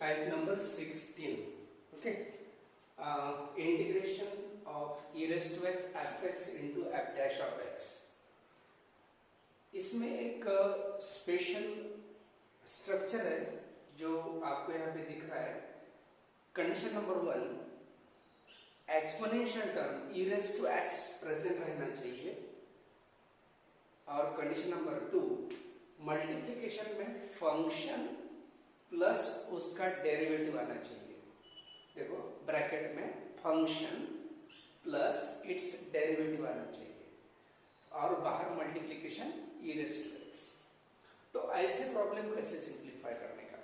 Type number 16. Okay. Integration of e raised to x fx into f dash of x. इसमें एक special structure है जो आपको यहाँ पे दिख रहा है. Condition number 1, exponential term e raised to x present रहना चाहिए. और कंडीशन नंबर 2, मल्टीप्लिकेशन में फंक्शन प्लस उसका डेरिवेटिव आना चाहिए. देखो ब्रैकेट में फंक्शन प्लस इट्स डेरिवेटिव आना चाहिए और बाहर multiplication e raised to x. तो ऐसे प्रॉब्लम को ऐसे सिंप्लीफाई करने का,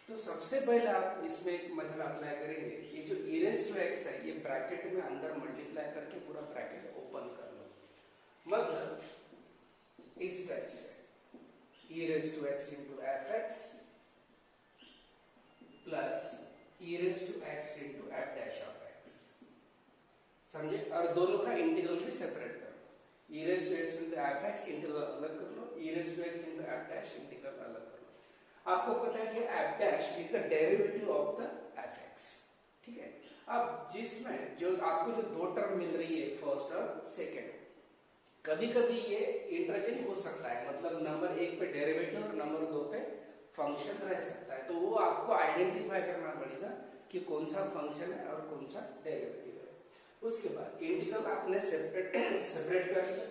तो सबसे पहले आप इसमें एक मेथड अप्लाई करेंगे. ये जो e raised to x है ये ब्रैकेट में अंदर मल्टीप्लाई करके पूरा ब्रैकेट ओपन कर लो. मतलब इस टाइप से e raised to x into fx plus e raised to x into f dash of x. समझे? और दोनों का इंटीग्रल भी सेपरेट करो. e raised to x into fx integral अलग कर लो, e raised to x into f dash integral अलग कर लो. आपको पता है कि f dash is the derivative of the fx. ठीक है. अब जिसमें जो आपको जो दो टर्म मिल रही है फर्स्ट और सेकंड, कभी कभी ये इंटरचेंज हो सकता है. मतलब नंबर 1 पे डेरिवेटिव और नंबर 2 पे फंक्शन रह सकता है. तो वो आपको आइडेंटिफाई करना पड़ेगा कि कौन सा फंक्शन है और कौन सा डेरिवेटिव है. उसके बाद इंटीग्रल आपने सेपरेट कर लिया.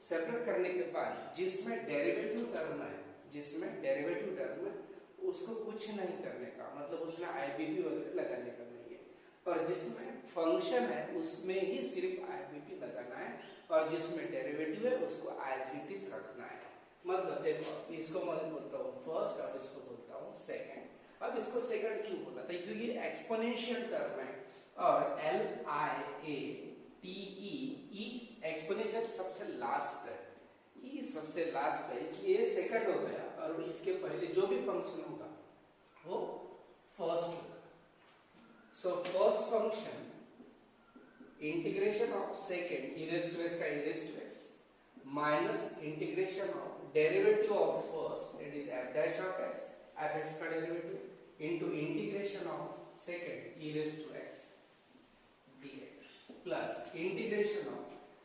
सेपरेट करने के बाद जिसमें डेरिवेटिव टर्म है उसको कुछ नहीं करने का, मतलब उसमें आईबीपी वगैरह लगाने का नहीं है. और जिसमें फंक्शन है उसमें ही सिर्फ आईबीपी लगाना है और जिसमें डेरिवेटिव है उसको एज इट इज रखना है. मतलब देखो इसको मैं बोलता हूँ फर्स्ट और इसको बोलता हूँ सेकंड. अब इसको सेकंड क्यों बोला था? क्योंकि ये एक्सपोनेंशियल टर्म है और L I A T E exponential सबसे लास्ट है, ई सबसे लास्ट है, इसलिए सेकंड हो गया. और इसके पहले जो भी फंक्शन होगा वो फर्स्ट होगा. सो first function integration of second e raised to x का e raised to x minus integration of derivative of first it is f dash of x, fx का derivative into integration of second e raised to x dx plus integration of,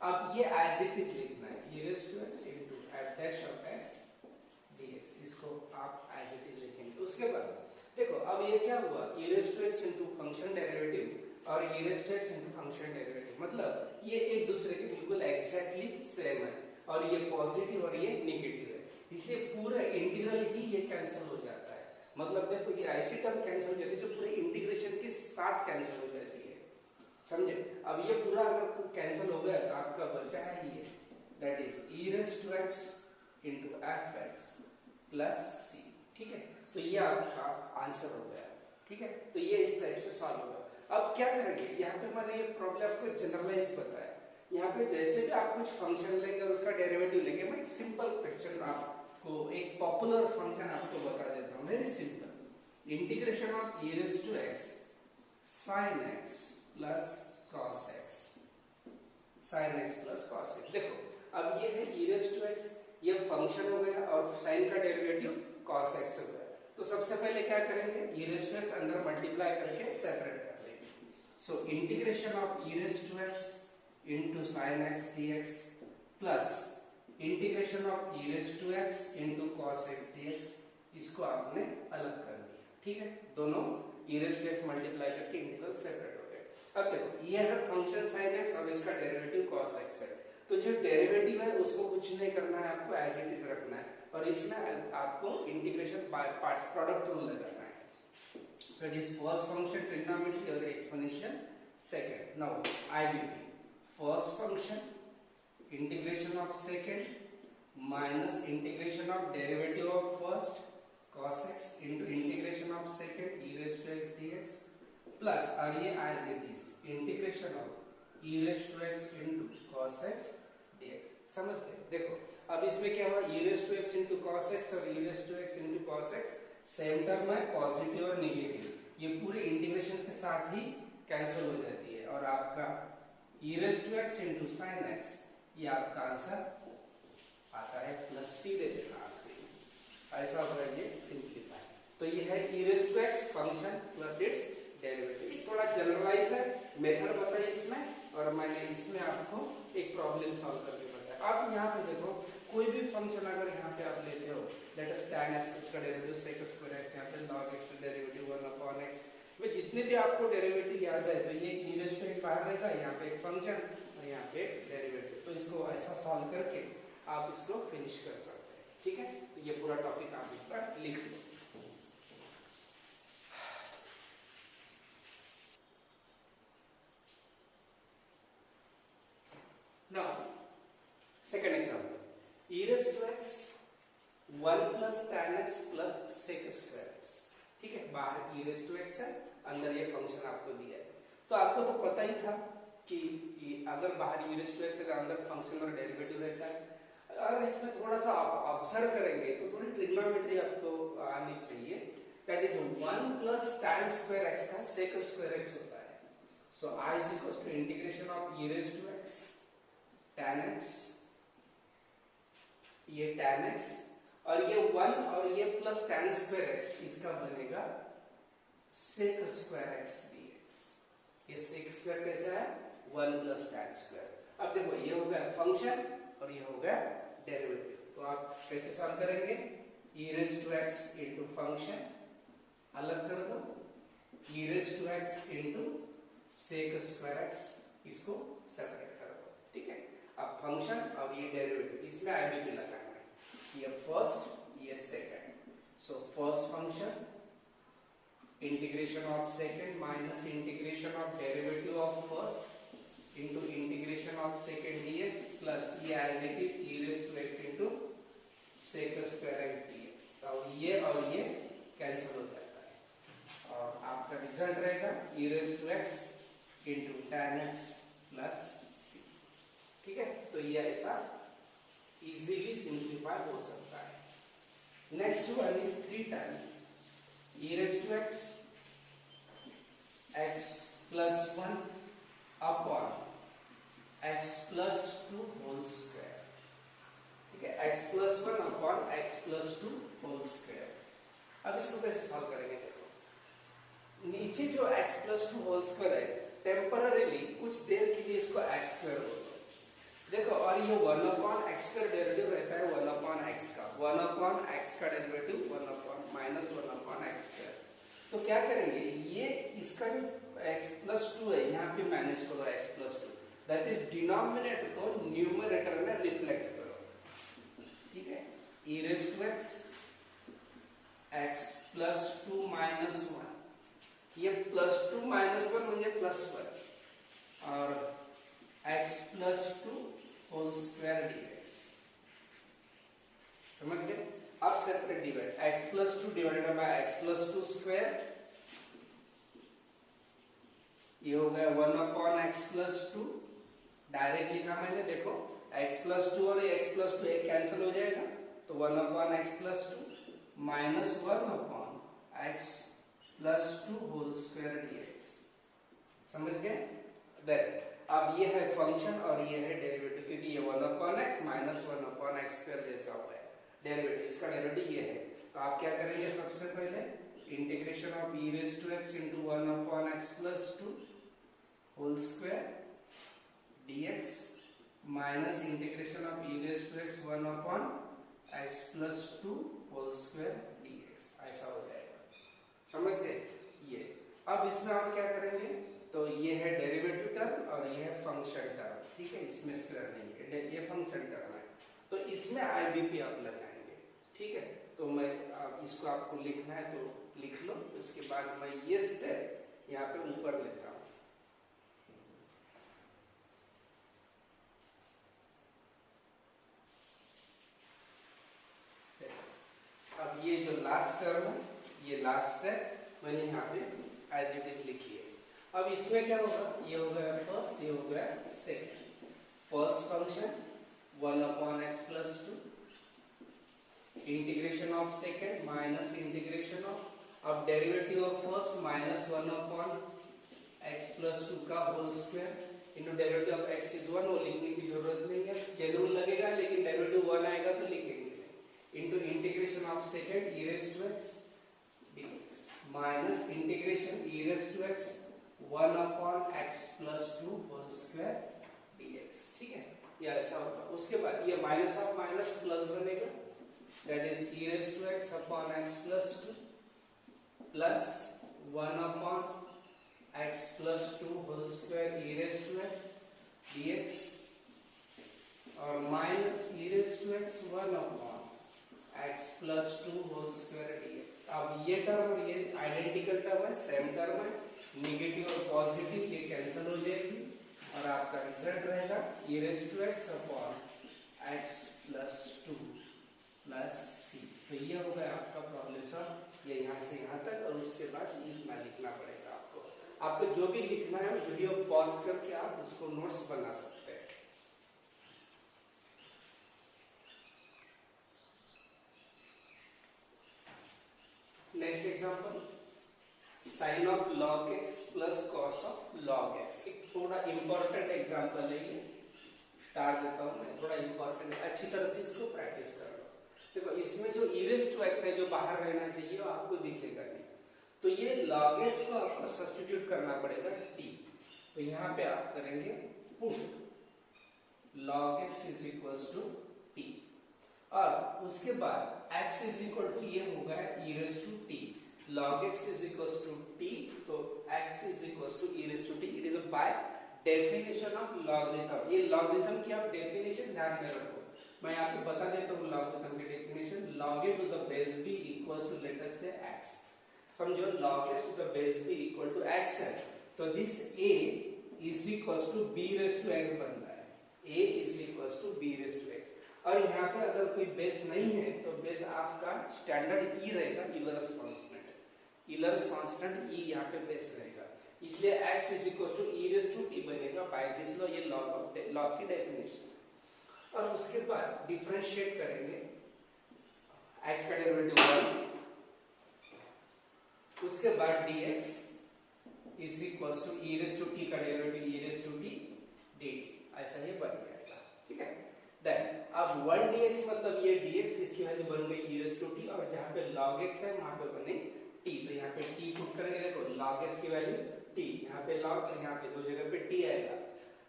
अब ये as it is लिखना है, e raised to x into f dash of x dx. इसको आप as it is लिखेंगे. उसके बाद देखो अब ये क्या हुआ, e raised to x into function derivative और e raised to x into function derivative, मतलब ये एक दूसरे के बिल्कुल एग्जैक्टली सेम है और ये पॉजिटिव और ये नेगेटिव है. इसलिए पूरा इंटीग्रल ही ये कैंसिल हो जाता है. मतलब देखो ये ऐसी टर्म कैंसिल हो जाती है जो पूरे इंटीग्रेशन के साथ कैंसिल हो जाती है. समझे? अब ये पूरा अगर कैंसिल हो गया तो आपका बचा है ये, that is e raised to x into fx plus c. ठीक है. तो ये आपका आंसर हो गया. ठीक है. तो ये इस टाइप से सॉल्व होगा. अब क्या करेंगे, यहाँ पे मैंने ये प्रॉब्लम आपको जनरलाइज बताया. यहाँ पे जैसे भी आप कुछ फंक्शन लेंगे और उसका डेरिवेटिव लेंगे, मैं सिंपल क्वेश्चन आपको एक पॉपुलर फंक्शन आपको बता देता हूँ. Very simple. Integration of e raised to x sin x plus cos x. sin x plus cos x. देखो अब ये है e raised to x, ये फंक्शन हो गया और sin का डेरिवेटिव cos x हो गया. तो सबसे पहले क्या करेंगे, e raised to x अंदर मल्टीप्लाई करके सेपरेट कर लेंगे. So integration of e raised to x into sin x dx plus integration of e raised to x into cos x dx. इसको आपने अलग कर दिया. ठीक है. दोनों e raised to x multiply करके इंटीग्रल सेपरेट हो गए. अब देखो ये है फंक्शन sin x और इसका डेरिवेटिव cos x है. तो जो डेरिवेटिव है उसको कुछ नहीं करना है, आपको एज इट इज रखना है और इसमें आपको integration by parts product rule लगाना है. So it is first function trigonometry और exponential second. Now IBP first function integration of second minus integration of derivative of first cos x into integration of second e raised to x dx plus और ये as it is integration of e raised to x into cos x dx. समझ गए? देखो अब इसमें क्या हुआ, e raised to x into cos x और e raised to x into cos x same term है, पॉजिटिव और नेगेटिव. ये पूरे इंटीग्रेशन के साथ ही कैंसिल हो जाती है और आपका e raised to x into sin x ये आपका आंसर आता है प्लस c दे देना. आखिरी ऐसा होगा ये सिंप्लीफाई. तो तो ये है e raise to x function plus its derivative. थोड़ा जनरलाइज है, मेथड बताइए इसमें, और मैंने इसमें आपको एक प्रॉब्लम सॉल्व करके बताया। आप यहाँ पे देखो, कोई भी फंक्शन अगर यहाँ पे आप लेते हो, लेट अस tan x का डेरिवेटिव sec स्क्वायर x, यहाँ पे log x का डेरिवेटिव 1/x, वे जितने भी आपको डेरिवेटिव याद है, तो ये e रेज टू x बाहर रहेगा, यहाँ पे एक फंक्शन और यहाँ पे डेरिवेटिव। तो इसको ऐसा सॉल्व करके आप इसको फिनिश कर सकते हैं, ठीक है। तो ये पूरा टॉपिक आप इस पर लिख लो। Now, second example, e raised to x 1 plus tan x plus sec square x, ठीक है। बाहर e raised to x है, अंदर ये फंक्शन आपको दिया है। तो आपको तो पता ही था कि अगर बाहर e raised to x है, अंदर फंक्शन और डेरिवेटिव रहता है। अगर इसमें थोड़ा सा आप ऑब्जर्व करेंगे तो थोड़ी ट्रिग्नोमेट्री आपको आनी चाहिए। That is 1 plus tan square x का sec square x होता है। सो I is equals to integration of e raised to x tan x, ये tan x और ये 1 और ये प्लस tan स्क्वायर x, इसका बनेगा sec स्क्वायर x dx। ये sec स्क्वायर कैसा है? 1 प्लस tan स्क्वायर। अब देखो, ये हो गया फंक्शन और ये हो गया डेरिवेटिव। तो आप कैसे सॉल्व करेंगे? e raised to x into function अलग कर दो, e raised to x into sec square x, इसको सेपरेट कर दो, ठीक है। अब फंक्शन और ये डेरिवेटिव, इसमें आईबीपी लगाना है, ये फर्स्ट ये second. So first function integration of second minus integration of derivative of first into integration of second dx plus ये as it is e raise to x into sec square x dx। तो ये और ये cancel हो जाता है और आपका रिजल्ट रहेगा e raise to x into tan x plus, ठीक है। तो ये ऐसा इजीली सिंप्लीफाई हो सकता है। Next one is 3 time e raise to x x plus 1 upon x plus 2 whole square, ठीक है। x plus 1 upon x plus 2 whole square. अब इसको कैसे सॉल्व करेंगे? देखो, नीचे जो x प्लस 2 होल स्क्वायर है, टेम्पररीली कुछ देर के लिए इसको x स्क्वायर हो, देखो, और ये 1 अपॉन x का डेरिवेटिव रहता है 1 अपॉन x का, 1 अपॉन x का derivative 1 upon minus 1 upon x square. तो क्या करेंगे, ये इसका जो x प्लस 2 है, यहाँ पे मैनेज करो x plus 2, that is denominator को न्यूमरेटर में रिफ्लेक्ट करो, ठीक है। e raise to x plus 2 minus 1, ये प्लस 2 माइनस 1 म्हणजे प्लस 1 और x plus 2 whole square dx, समझ गए? अब separate divide, x plus 2 divided by x plus 2 square, ये हो गया 1 अपॉन x प्लस 2। डायरेक्ट लिखा मैंने, देखो x प्लस 2 और x प्लस 2 एक कैंसिल हो जाएगा, तो 1 upon x plus 2 minus 1 upon x plus 2 whole square dx, समझ गए? दैट अब ये है फंक्शन और ये है डेरिवेटिव, क्योंकि ये 1 upon x minus 1 upon x square जैसा हुआ है डेरिवेटिव, इसका डेरिवेटिव ये है। तो आप क्या करेंगे, सबसे पहले integration of e raise to x into 1 upon x plus 2 whole square dx minus integration of e raise to x 1 upon x plus 2 whole square dx, ऐसा हो जाएगा, समझ गए? ये अब इसमें आप क्या करेंगे, तो ये है डेरिवेटिव टर्म और ये है फंक्शन टर्म, ठीक है। इसमें स्क्वायर नहीं है, ये फंक्शन टर्म है, तो इसमें आईबीपी आप लगाएंगे, ठीक है। तो मैं इसको आपको लिखना है तो लिख लो, उसके बाद मैं ये स्टेप यहाँ पे ऊपर लेता हूँ। अब ये जो लास्ट टर्म है, ये लास्ट स्टेप मैंने यहाँ पे एज इट इज लिखी है। अब इसमें क्या होगा, ये हो गया फर्स्ट, ये हो गया second. First function 1 upon x plus 2 integration of second minus integration of, अब derivative of first minus 1 upon x plus 2 का whole square into derivative of x is 1, वो लिखने की जरूरत नहीं है, जनरल लगेगा लेकिन डेरिवेटिव 1 आएगा तो लिखेंगे, into integration of second e raise to x minus integration e raise to x 1 upon x plus 2 whole square dx। ठीक है, ये ऐसा होगा। उसके बाद ये माइनस ऑफ माइनस प्लस बनेगा, that is e raise to x upon x plus 2 plus 1 upon x plus 2 whole square e raise to x dx और minus e raise to x 1 upon x plus 2 whole square dx। अब ये term और ये identical term है, same term है, negative और positive ये cancel हो जाएगी और आपका रिजल्ट रहेगा e raise to x upon x plus 2 plus C. तो ये हो गया आपका प्रॉब्लम सॉल्व, ये यहाँ से यहाँ तक। और उसके बाद इतना लिखना पड़ेगा आपको। आपको जो भी लिखना है वीडियो पॉज करके आप उसको नोट्स बना सकते हैं। Next example, sine of log x plus cos of log x। एक थोड़ा इंपॉर्टेंट एग्जांपल है ये, स्टार देता हूं मैं, थोड़ा इंपॉर्टेंट, अच्छी तरह से इसको प्रैक्टिस कर लो। देखो इसमें जो e रेस टू x है जो बाहर रहना चाहिए वो आपको दिखेगा नहीं, तो ये log x को आपको सब्स्टिट्यूट करना पड़ेगा t। तो यहाँ पे आप करेंगे put log x is equals to t और उसके बाद x इज इक्वल टू ये होगा e raise to t, log x is equals to t, तो x is equals to e raised to t। It is a by definition of logarithm। ये logarithm की आप definition ध्यान में रखो, मैं यहाँ पे बता देता हूँ logarithm की definition। log a to the base b equals to let us say x। समझो log x to the base b equal to x है, तो this a is equals to b raised to x बनता है, a is equals to b raised to x। और यहाँ पे अगर कोई बेस नहीं है तो बेस आपका स्टैंडर्ड ई रहेगा, Euler's constant, Euler's constant e यहाँ पे बेस रहेगा, इसलिए x is equal to e raise to t बनेगा बाय दिस लॉ, ये लॉग की डेफिनेशन। और उसके बाद डिफरेंशिएट करेंगे, x का डेरिवेटिव 1, उसके बाद dx is equal to e raise to t का derivative e raise to t dt, ऐसा ये बन जाएगा। ठीक है, देन अब 1 dx मतलब ये dx, इसकी वैल्यू बन गई e रेज़ टू t और जहां पे log x है वहां पे बने t, तो यहाँ पे t पुट करेंगे। देखो log x की वैल्यू t, यहाँ पे log और यहाँ पे दो जगह पे t आएगा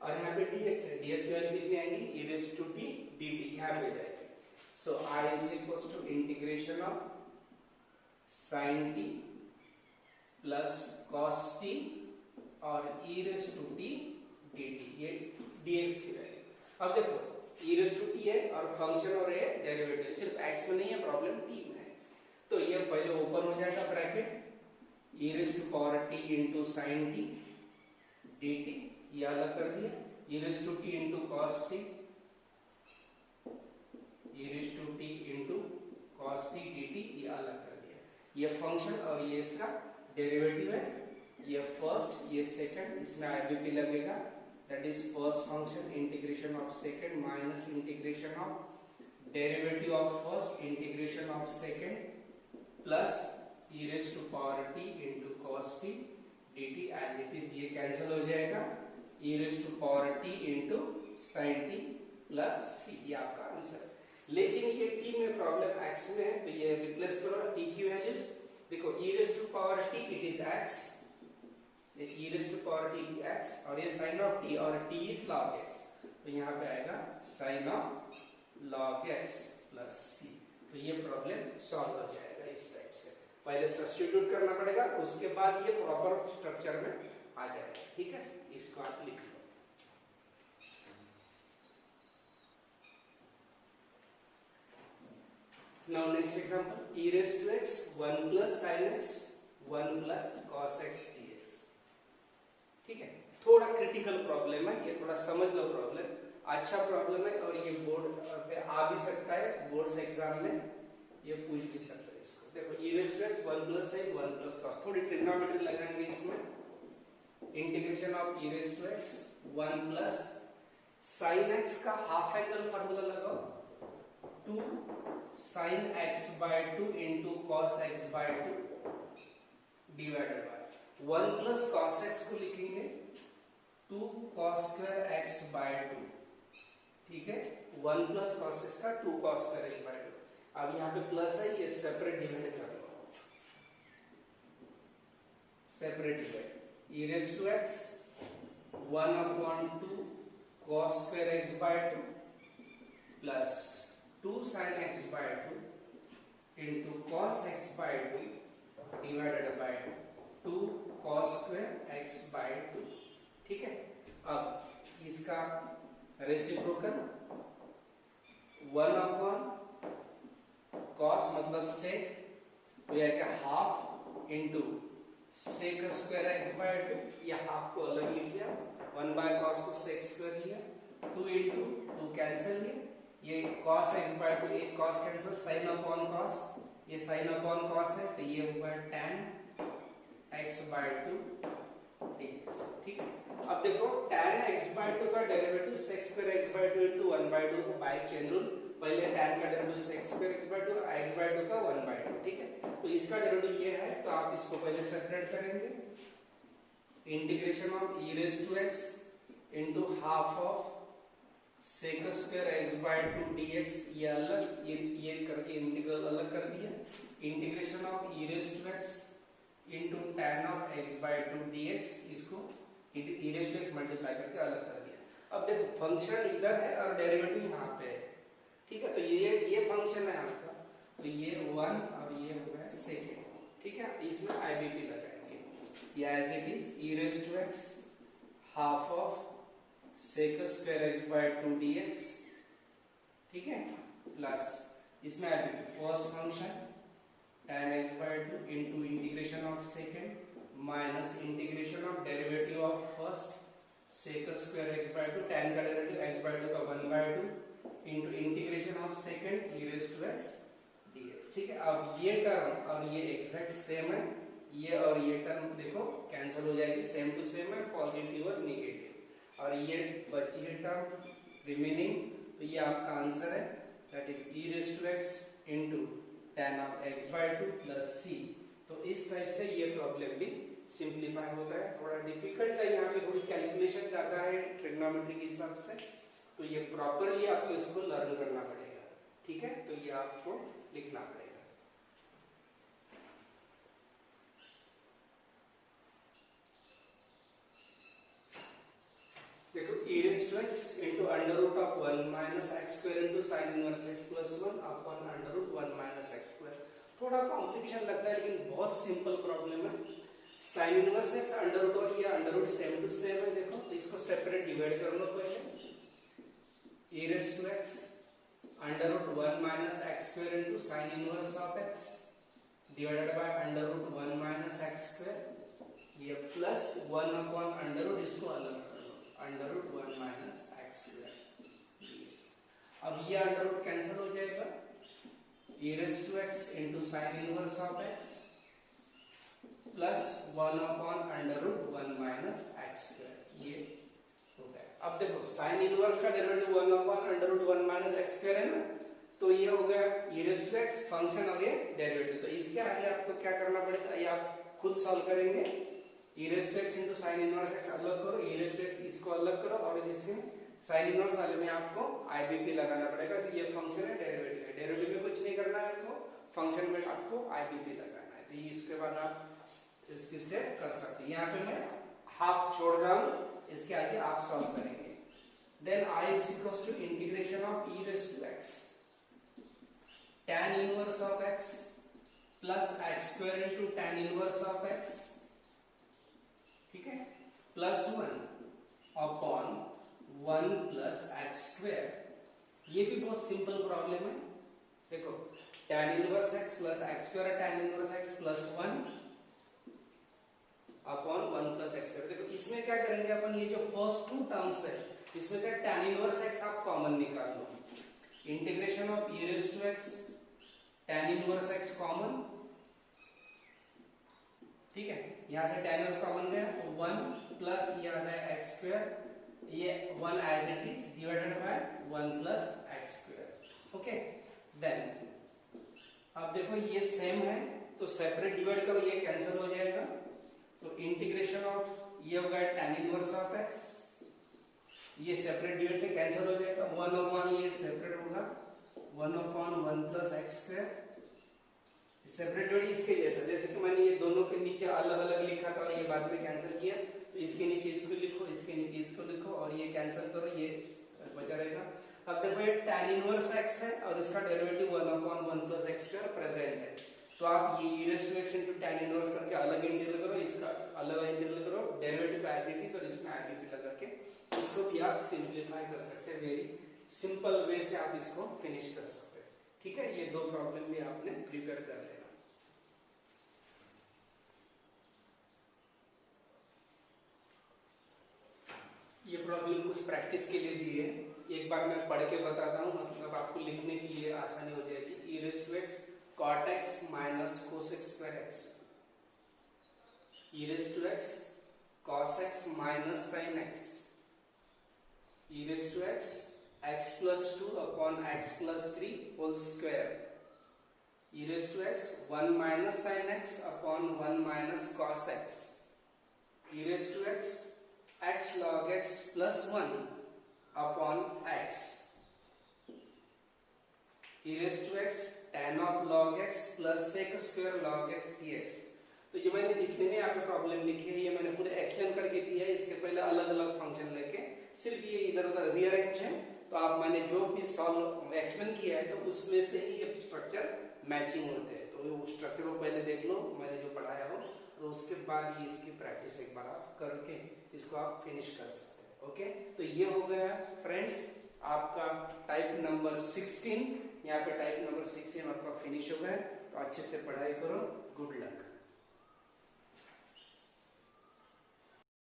और यहाँ पे dx है, dx की वैल्यू कितनी आएगी e raise to t dt यहाँ पे जाएगी। So I is equals to integration of sin t plus cos t और e raise to t dt, ये dx की वैल्यू। अब देखो e रेज़ टू t है और फंक्शन और ये डेरिवेटिव, सिर्फ x में नहीं है प्रॉब्लम, t में है। तो ये पहले ओपन हो जाएगा bracket, e raise to power t into sin t dt, ये अलग कर दिया, e raise to t into cos t, e raise to t into cos t dt, ये अलग कर दिया। ये फंक्शन और ये इसका डेरिवेटिव है, ये फर्स्ट ये सेकंड, इसमें आईबीपी लगेगा, that is first function integration of second minus integration of derivative of first integration of second plus e raised to power t into cos t dt as it is, ये cancel हो जाएगा, e raised to power t into sin t plus c, ये आपका answer है। लेकिन ये t में problem x में है, तो ये रिप्लेस करो t की वैल्यूज। देखो e raised to power t it is x, e raised to power t x और ये sin of t और t is log x, तो यहाँ पे आएगा sin of log x plus c। तो ये प्रॉब्लम सॉल्व हो जाएगा इस टाइप से, पहले सब्स्टिट्यूट करना पड़ेगा, उसके बाद ये प्रॉपर स्ट्रक्चर में आ जाएगा। ठीक है, इसको आप लिख लो। Now next example, e raised to x 1 plus sin x 1 plus cos x dx। ठीक है, थोड़ा क्रिटिकल प्रॉब्लम है, ये थोड़ा समझ लो प्रॉब्लम, अच्छा प्रॉब्लम है और ये बोर्ड पे आ भी सकता है, बोर्ड्स एग्जाम में ये पूछ भी सकते हैं इसको। देखो e raised to x 1 plus sin 1 plus cos, थोड़ी ट्रिग्नोमेट्री लगाएंगे इसमें, integration of e raised to x 1 plus sin x का हाफ एंगल फार्मूला लगाओ, 2 sin x by 2 into cos x by 2 divided by 1 plus cos x को लिखेंगे 2 cos square x by 2। ठीक है, 1 plus cos x का 2 cos square x by 2। अब यहाँ पे प्लस है, ये सेपरेट डिवाइड कर लो, separate divide e raise to x 1/2 cos square x by 2 plus 2 sin x by 2 into cos x by 2 divided by 2 cos square x by 2. ठीक है, अब इसका रेसिप्रोकल 1/cos मतलब sec, तो यह क्या half into sec square x by 2, या half को अलग लिख लिया, 1/cos को sec स्क्वायर लिया, 2 इंटू 2 कैंसिल लिया, ये cos x by 2 एक cos cancel, sin upon cos, ये sin अपॉन cos है, तो ये होगा tan x by 2 dx. ठीक है, अब देखो tan x by 2 का derivative sec square x by 2 into 1/2 का बाय चेन रूल, पहले tan का derivative sec square x by 2 x by 2 का 1/2. ठीक है, तो इसका डेरिवेटिव ये है, तो आप इसको पहले सेपरेट करेंगे, integration of e raise to x into half of sec square x by 2 dx, ये अलग, ये करके इंटीग्रल अलग कर दिया, integration of e raise to x into tan of x by 2 dx, इसको e raise to x multiply करके अलग कर दिया. अब देखो फंक्शन इधर है और डेरिवेटिव यहाँ पे है. ठीक है, तो ये फंक्शन है आपका, तो ये 1 और ये हो गया सेकेंड. ठीक है, इसमें IBP लगाएंगे, ये as it is e raise to x half of sec square x by 2 dx. ठीक है, प्लस इसमें IBP first function tan x by 2 into integration of second minus integration of derivative of first sec square x by 2, tan का derivative x by 2 का 1/2 into integration of second e raised to x dx. ठीक है, अब ये term और ये exact same है, ये और ये टर्म देखो कैंसिल हो जाएगी, सेम टू सेम है, पॉजिटिव और नेगेटिव, और ये बची है टर्म रिमेनिंग, तो ये आपका आंसर है, that is e raised to x into tan of x by 2 plus c. तो इस टाइप से ये प्रॉब्लम भी सिंप्लीफाई होता है. थोड़ा डिफिकल्ट है, यहाँ पे थोड़ी कैलकुलेशन ज्यादा है ट्रिग्नोमेट्री के हिसाब से, तो ये प्रॉपरली आपको इसको लर्न करना पड़ेगा. ठीक है, तो ये आपको लिखना पड़ेगा. देखो e raised to x into under root of 1 minus x square into sin inverse x plus 1 upon under root 1 minus x square. थोड़ा कॉम्प्लिकेशन लगता है लेकिन बहुत सिंपल प्रॉब्लम है. sin inverse x under root और ये under root same to same है. देखो तो इसको सेपरेट डिवाइड कर लो पहले, e raised to x under root 1 minus x square into sin inverse of x divided by under root 1 minus x square, ये plus 1 upon under root, इसको अलग under root 1 minus x square. अब ये under root cancel हो जाएगा, e raise to x into sin inverse of x plus 1 upon under root 1 minus x square, ये हो गया. अब देखो sin इनवर्स का derivative 1 upon under root 1 minus x square है ना, तो ये हो गया e raise to x function और ये डेरिवेटिव. तो इसके आगे आपको क्या करना पड़ेगा, ये आप खुद सॉल्व करेंगे. e raise to x into sin inverse x अलग करो, e रेज टू x इसको अलग करो, और इसमें sin इनवर्स वाले में आपको IBP लगाना पड़ेगा कि ये फंक्शन है, डेरिवेटिव है. डेरिवेटिव में कुछ नहीं करना है आपको, फंक्शन में आपको IBP लगाना है. तो ये इसके बाद आप इसकी स्टेप कर सकते हैं. यहाँ पे मैं हाफ छोड़ रहा हूँ, इसके आगे आप सॉल्व करेंगे. Then I is equals to integration of e raise to x tan inverse of x plus x square into tan inverse of x, ठीक है, plus 1 upon 1 plus x square. ये भी बहुत सिंपल प्रॉब्लम है. देखो tan inverse x plus x square, tan inverse x plus 1 upon 1 plus x square. देखो इसमें क्या करेंगे अपन, ये जो फर्स्ट टू टर्म्स है इसमें से tan इनवर्स x आप कॉमन निकाल लो, integration of e raise to x tan inverse x common. ठीक है, यहाँ से tan इनवर्स कॉमन गया, 1 प्लस ये आ गया x स्क्वायर, ये 1 as it is divided by 1 plus x square. Okay, then अब देखो ये सेम है, तो सेपरेट डिवाइड करो, ये कैंसिल हो जाएगा. तो इंटीग्रेशन ऑफ ये हो गया tan इनवर्स ऑफ x, ये सेपरेट डिवाइड से कैंसिल हो जाएगा, 1 अपॉन ये सेपरेट होगा 1 upon 1 plus x square separated इसके जैसा, जैसे कि मैंने ये दोनों के नीचे अलग अलग लिखा था और ये बाद में कैंसिल किया, तो इसके नीचे इसको लिखो, इसके नीचे इसको लिखो और ये कैंसिल करो, ये बचा रहेगा। अब देखो ये tan इनवर्स x है और इसका डेरिवेटिव 1/1 + x² प्रेजेंट है, तो आप ये e raised to x into tan inverse करके अलग इंटीग्रल करो, इसका अलग इंटीग्रल करो, डेरिवेटिव एज इट इज और इसमें आईडेंटिटी लगा के इसको भी आप सिंपलीफाई कर सकते हैं। वेरी सिंपल वे से आप इसको फिनिश कर सकते हैं। ठीक है, ये दो प्रॉब्लम भी आपने प्रिपेयर कर लेना। ये प्रॉब्लम कुछ प्रैक्टिस के लिए दी है, एक बार मैं पढ़ के बताता हूँ, मतलब आपको लिखने के लिए आसानी हो जाएगी। e raised to x cot x minus cos x square x, e raised to x cos x minus sin x, e raised to x x plus 2 upon x plus 3 whole square, e raised to x 1 minus sin x upon 1 minus cos x, e raised to x x log x plus 1 upon x, e raised to x tan of log x plus sec square log x dx। तो ये मैंने जितने भी आपको problem लिखी है ये मैंने पूरे एक्सप्लेन करके दिया है, इसके पहले अलग अलग फंक्शन लेके सिर्फ ये इधर उधर रीअरेंज है, तो आप मैंने जो भी सॉल्व एक्सप्लेन किया है तो उसमें से ही ये स्ट्रक्चर मैचिंग होते हैं, तो वो स्ट्रक्चर को पहले देख लो मैंने जो पढ़ाया हो, और उसके बाद ये इसकी प्रैक्टिस एक बार आप करके इसको आप फिनिश कर सकते हैं। ओके, तो ये हो गया फ्रेंड्स आपका टाइप नंबर 16, यहाँ पे टाइप नंबर 16 आपका फिनिश हो गया, तो अच्छे से पढ़ाई करो, गुड लक।